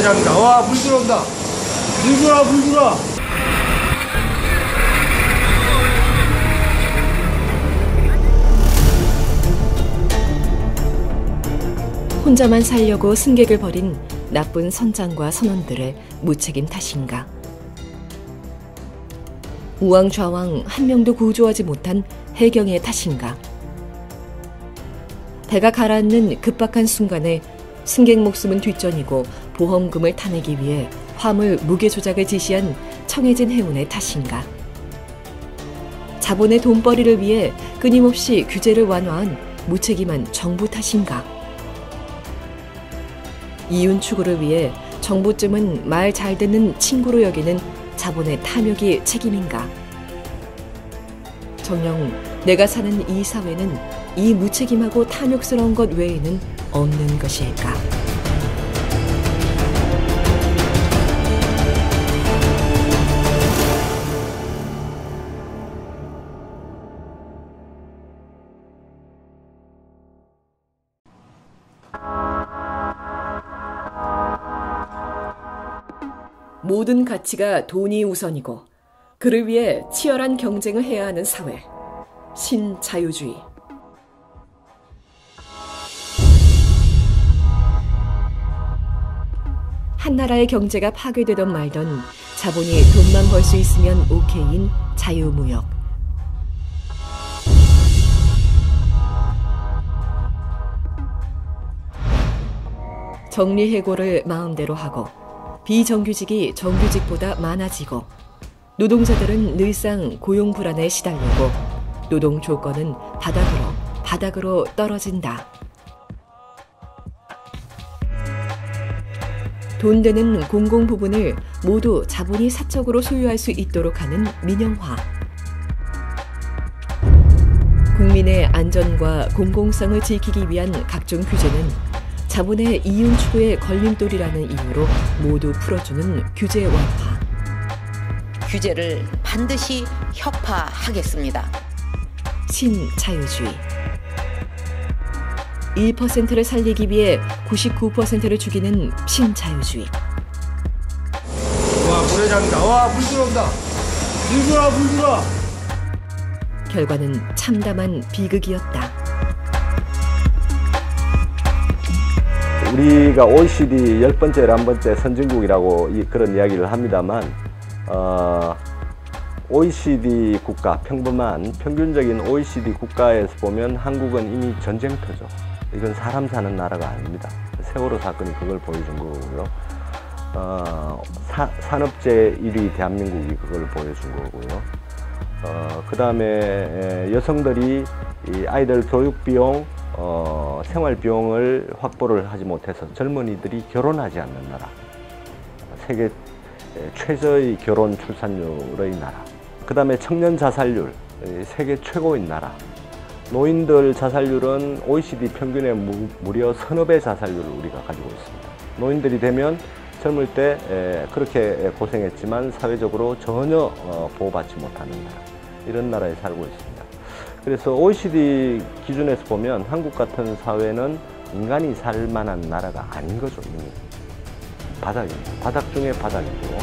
모래장 나와. 물 들어온다. 물 들어와, 물 들어와. 혼자만 살려고 승객을 버린 나쁜 선장과 선원들의 무책임 탓인가? 우왕좌왕 한 명도 구조하지 못한 해경의 탓인가? 배가 가라앉는 급박한 순간에 승객 목숨은 뒷전이고 보험금을 타내기 위해 화물 무게 조작을 지시한 청해진 해운의 탓인가? 자본의 돈벌이를 위해 끊임없이 규제를 완화한 무책임한 정부 탓인가? 이윤 추구를 위해 정부쯤은 말 잘 듣는 친구로 여기는 자본의 탐욕이 책임인가? 정녕 내가 사는 이 사회는 이 무책임하고 탐욕스러운 것 외에는 없는 것일까? 모든 가치가 돈이 우선이고 그를 위해 치열한 경쟁을 해야 하는 사회, 신자유주의. 한 나라의 경제가 파괴되던 말던 자본이 돈만 벌 수 있으면 오케이인 자유무역. 정리해고를 마음대로 하고 비정규직이 정규직보다 많아지고 노동자들은 늘상 고용 불안에 시달리고 노동 조건은 바닥으로 떨어진다. 돈 되는 공공 부분을 모두 자본이 사적으로 소유할 수 있도록 하는 민영화. 국민의 안전과 공공성을 지키기 위한 각종 규제는 자본의 이윤 추구의 걸림돌이라는 이유로 모두 풀어주는 규제 완화. 규제를 반드시 혁파하겠습니다. 신자유주의. 1%를 살리기 위해 99%를 죽이는 신자유주의. 와, 모래장 나와. 물 들어온다. 물 들어와, 물 들어와. 결과는 참담한 비극이었다. 우리가 OECD 10번째, 11번째 선진국이라고 그런 이야기를 합니다만 OECD 국가, 평균적인 OECD 국가에서 보면 한국은 이미 전쟁터죠. 이건 사람 사는 나라가 아닙니다. 세월호 사건이 그걸 보여준 거고요. 산업재 1위 대한민국이 그걸 보여준 거고요. 그 다음에 여성들이 이 아이들 교육비용, 생활비용을 확보를 하지 못해서 젊은이들이 결혼하지 않는 나라. 세계 최저의 결혼 출산율의 나라. 그 다음에 청년 자살률, 세계 최고인 나라. 노인들 자살률은 OECD 평균의 무려 서너 배 자살률을 우리가 가지고 있습니다. 노인들이 되면 젊을 때 그렇게 고생했지만 사회적으로 전혀 보호받지 못하는 나라. 이런 나라에 살고 있습니다. 그래서 OECD 기준에서 보면 한국 같은 사회는 인간이 살 만한 나라가 아닌 거죠. 이미. 바닥입니다. 바닥 중에 바닥이고.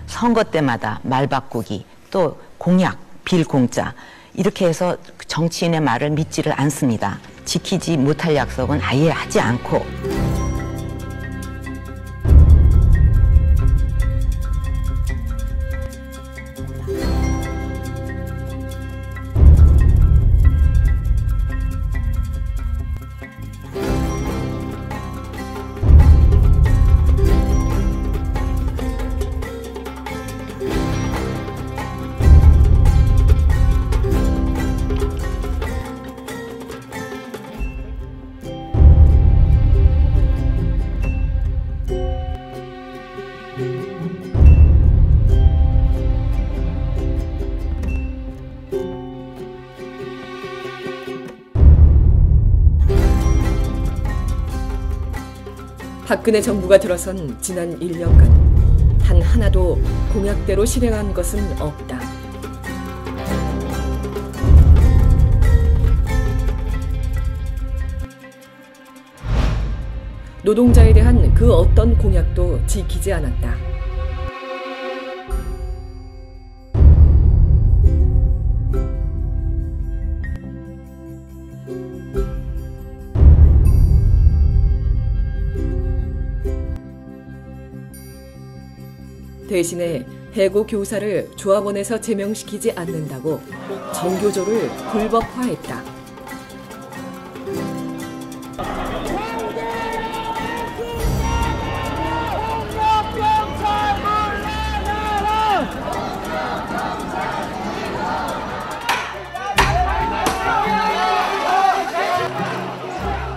선거 때마다 말 바꾸기, 또 공약, 빌공짜 이렇게 해서 정치인의 말을 믿지를 않습니다. 지키지 못할 약속은 아예 하지 않고. 박근혜 정부가 들어선 지난 1년간 단 하나도 공약대로 실행한 것은 없다. 노동자에 대한 그 어떤 공약도 지키지 않았다. 대신에 해고 교사를 조합원에서 제명시키지 않는다고 정교조를 불법화했다.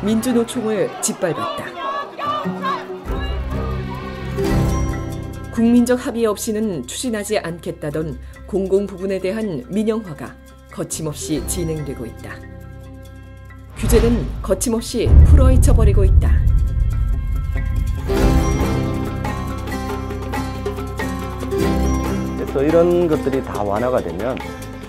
민주노총을 짓밟았다. 국민적 합의 없이는 추진하지 않겠다던 공공 부분에 대한 민영화가 거침없이 진행되고 있다. 규제는 거침없이 풀어헤쳐버리고 있다. 그래서 이런 것들이 다 완화가 되면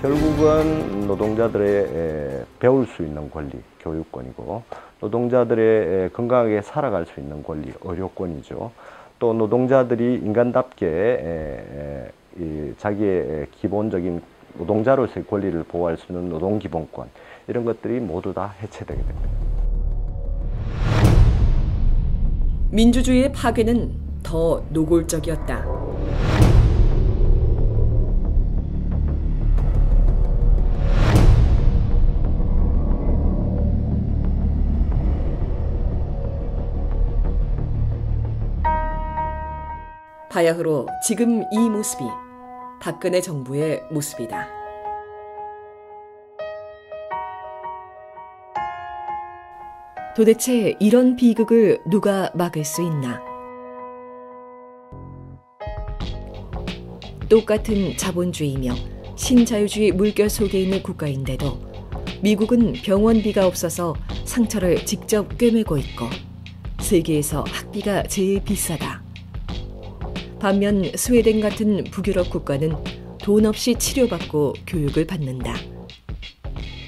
결국은 노동자들의 배울 수 있는 권리, 교육권이고 노동자들의 건강하게 살아갈 수 있는 권리, 의료권이죠. 또 노동자들이 인간답게 자기의 기본적인 노동자로서의 권리를 보호할 수 있는 노동기본권, 이런 것들이 모두 다 해체되게 됩니다. 민주주의의 파괴는 더 노골적이었다. 바야흐로 지금 이 모습이 박근혜 정부의 모습이다. 도대체 이런 비극을 누가 막을 수 있나? 똑같은 자본주의이며 신자유주의 물결 속에 있는 국가인데도 미국은 병원비가 없어서 상처를 직접 꿰매고 있고 세계에서 학비가 제일 비싸다. 반면 스웨덴 같은 북유럽 국가는 돈 없이 치료받고 교육을 받는다.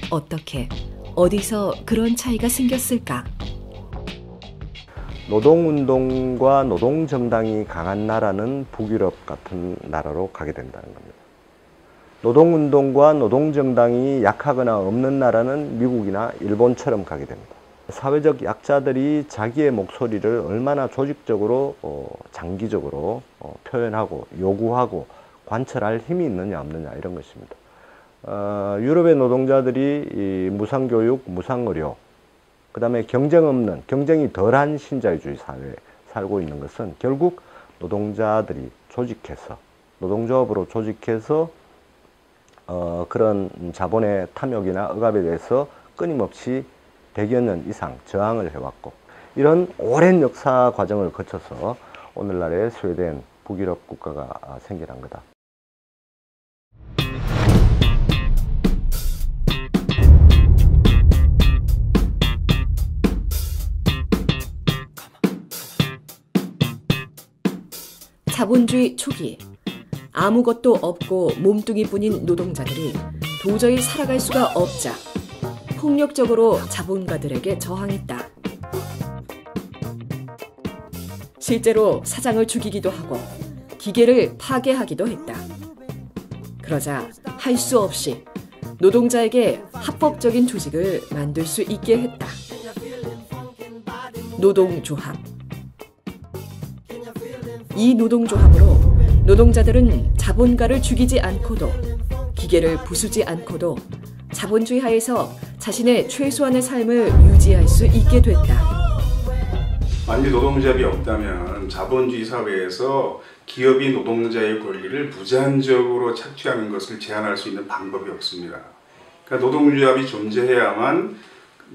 어떻게, 어디서 그런 차이가 생겼을까? 노동운동과 노동정당이 강한 나라는 북유럽 같은 나라로 가게 된다는 겁니다. 노동운동과 노동정당이 약하거나 없는 나라는 미국이나 일본처럼 가게 됩니다. 사회적 약자들이 자기의 목소리를 얼마나 조직적으로 장기적으로 표현하고 요구하고 관철할 힘이 있느냐 없느냐, 이런 것입니다. 유럽의 노동자들이 이 무상교육, 무상의료, 그 다음에 경쟁이 덜한 신자유주의 사회에 살고 있는 것은 결국 노동자들이 조직해서, 노동조합으로 조직해서 그런 자본의 탐욕이나 억압에 대해서 끊임없이 100여 년 이상 저항을 해왔고, 이런 오랜 역사 과정을 거쳐서 오늘날의 스웨덴, 북유럽 국가가 생겨난 거다. 자본주의 초기, 아무것도 없고 몸뚱이뿐인 노동자들이 도저히 살아갈 수가 없자 폭력적으로 자본가들에게 저항했다. 실제로 사장을 죽이기도 하고 기계를 파괴하기도 했다. 그러자 할 수 없이 노동자에게 합법적인 조직을 만들 수 있게 했다. 노동조합. 이 노동조합으로 노동자들은 자본가를 죽이지 않고도 기계를 부수지 않고도 자본주의 하에서 자신의 최소한의 삶을 유지할 수 있게 됐다. 만일 노동조합이 없다면 자본주의 사회에서 기업이 노동자의 권리를 무제한적으로 착취하는 것을 제한할 수 있는 방법이 없습니다. 그러니까 노동조합이 존재해야만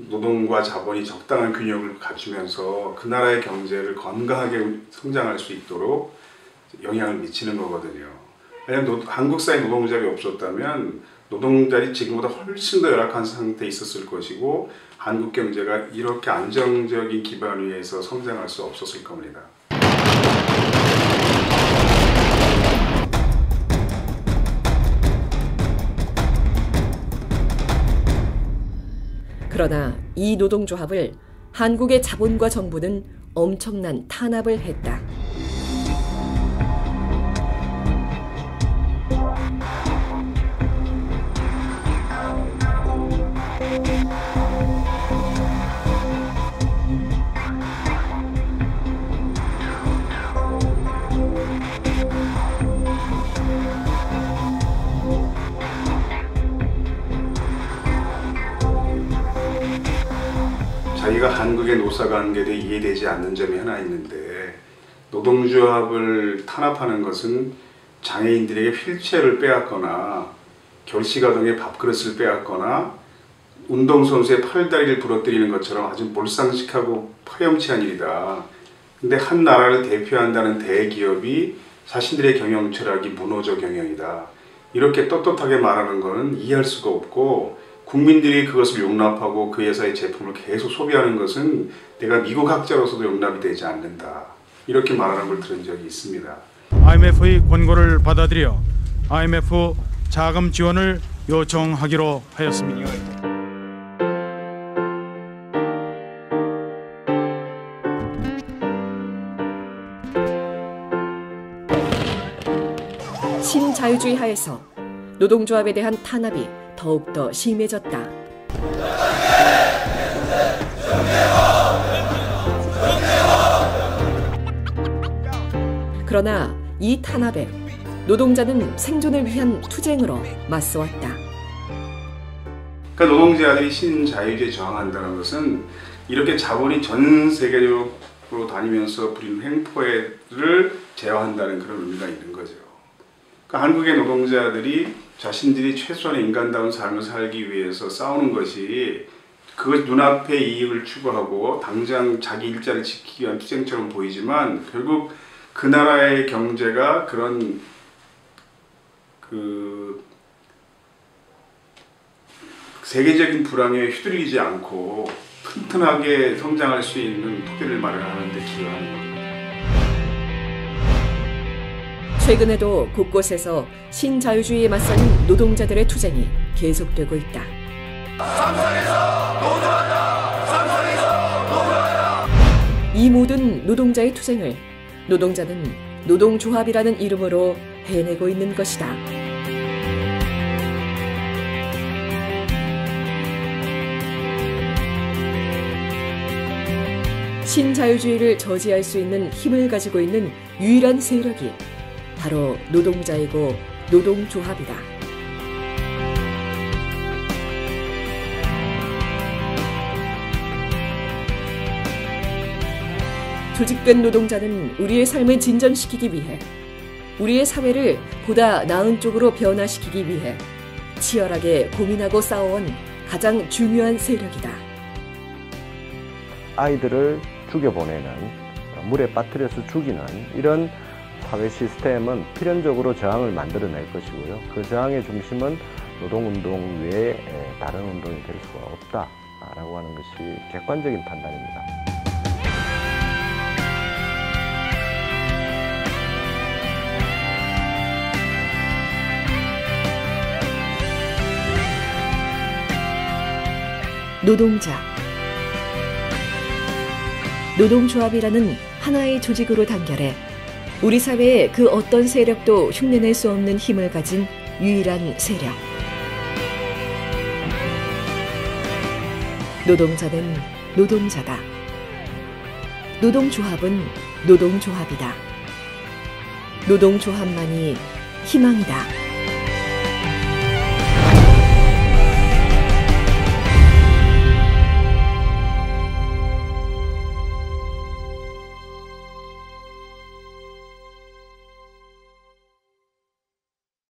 노동과 자본이 적당한 균형을 갖추면서 그 나라의 경제를 건강하게 성장할 수 있도록 영향을 미치는 거거든요. 왜냐하면 한국 사회 노동조합이 없었다면 노동자들이 지금보다 훨씬 더 열악한 상태에 있었을 것이고 한국 경제가 이렇게 안정적인 기반 위에서 성장할 수 없었을 겁니다. 그러나 이 노동조합을 한국의 자본과 정부는 엄청난 탄압을 했다. 자기가 한국의 노사관계에 이해되지 않는 점이 하나 있는데, 노동조합을 탄압하는 것은 장애인들에게 휠체어를 빼앗거나 결식아동의 밥그릇을 빼앗거나 운동선수의 팔다리를 부러뜨리는 것처럼 아주 몰상식하고 파렴치한 일이다. 근데 한 나라를 대표한다는 대기업이 자신들의 경영 철학이 문호조 경영이다, 이렇게 떳떳하게 말하는 것은 이해할 수가 없고, 국민들이 그것을 용납하고 그 회사의 제품을 계속 소비하는 것은 내가 미국 학자로서도 용납이 되지 않는다, 이렇게 말하는 걸 들은 적이 있습니다. IMF의 권고를 받아들여 IMF 자금 지원을 요청하기로 하였습니다. 신자유주의 하에서 노동조합에 대한 탄압이 더욱더 심해졌다. 그러나 이 탄압에 노동자는 생존을 위한 투쟁으로 맞서왔다. 그러니까 노동자들이 신자유주의에 저항한다는 것은 이렇게 자본이 전 세계적으로 다니면서 부리는 횡포를 제어한다는 그런 의미가 있는 거죠. 그러니까 한국의 노동자들이 자신들이 최소한의 인간다운 삶을 살기 위해서 싸우는 것이 그것 눈앞의 이익을 추구하고 당장 자기 일자를 지키기 위한 투쟁처럼 보이지만, 결국 그 나라의 경제가 그런 세계적인 불황에 휘둘리지 않고 튼튼하게 성장할 수 있는 토대를 마련하는 데 기여하는 겁니다. 최근에도 곳곳에서 신자유주의에 맞서는 노동자들의 투쟁이 계속되고 있다. 이 모든 노동자의 투쟁을 노동자는 노동조합이라는 이름으로 해내고 있는 것이다. 신자유주의를 저지할 수 있는 힘을 가지고 있는 유일한 세력이 바로 노동자이고 노동조합이다. 조직된 노동자는 우리의 삶을 진전시키기 위해, 우리의 사회를 보다 나은 쪽으로 변화시키기 위해 치열하게 고민하고 싸워온 가장 중요한 세력이다. 아이들을 죽여보내는, 물에 빠뜨려서 죽이는 이런 사회 시스템은 필연적으로 저항을 만들어낼 것이고요. 그 저항의 중심은 노동운동 외에 다른 운동이 될 수가 없다라고 하는 것이 객관적인 판단입니다. 노동자, 노동조합이라는 하나의 조직으로 단결해 우리 사회의 그 어떤 세력도 흉내낼 수 없는 힘을 가진 유일한 세력. 노동자는 노동자다. 노동조합은 노동조합이다. 노동조합만이 희망이다.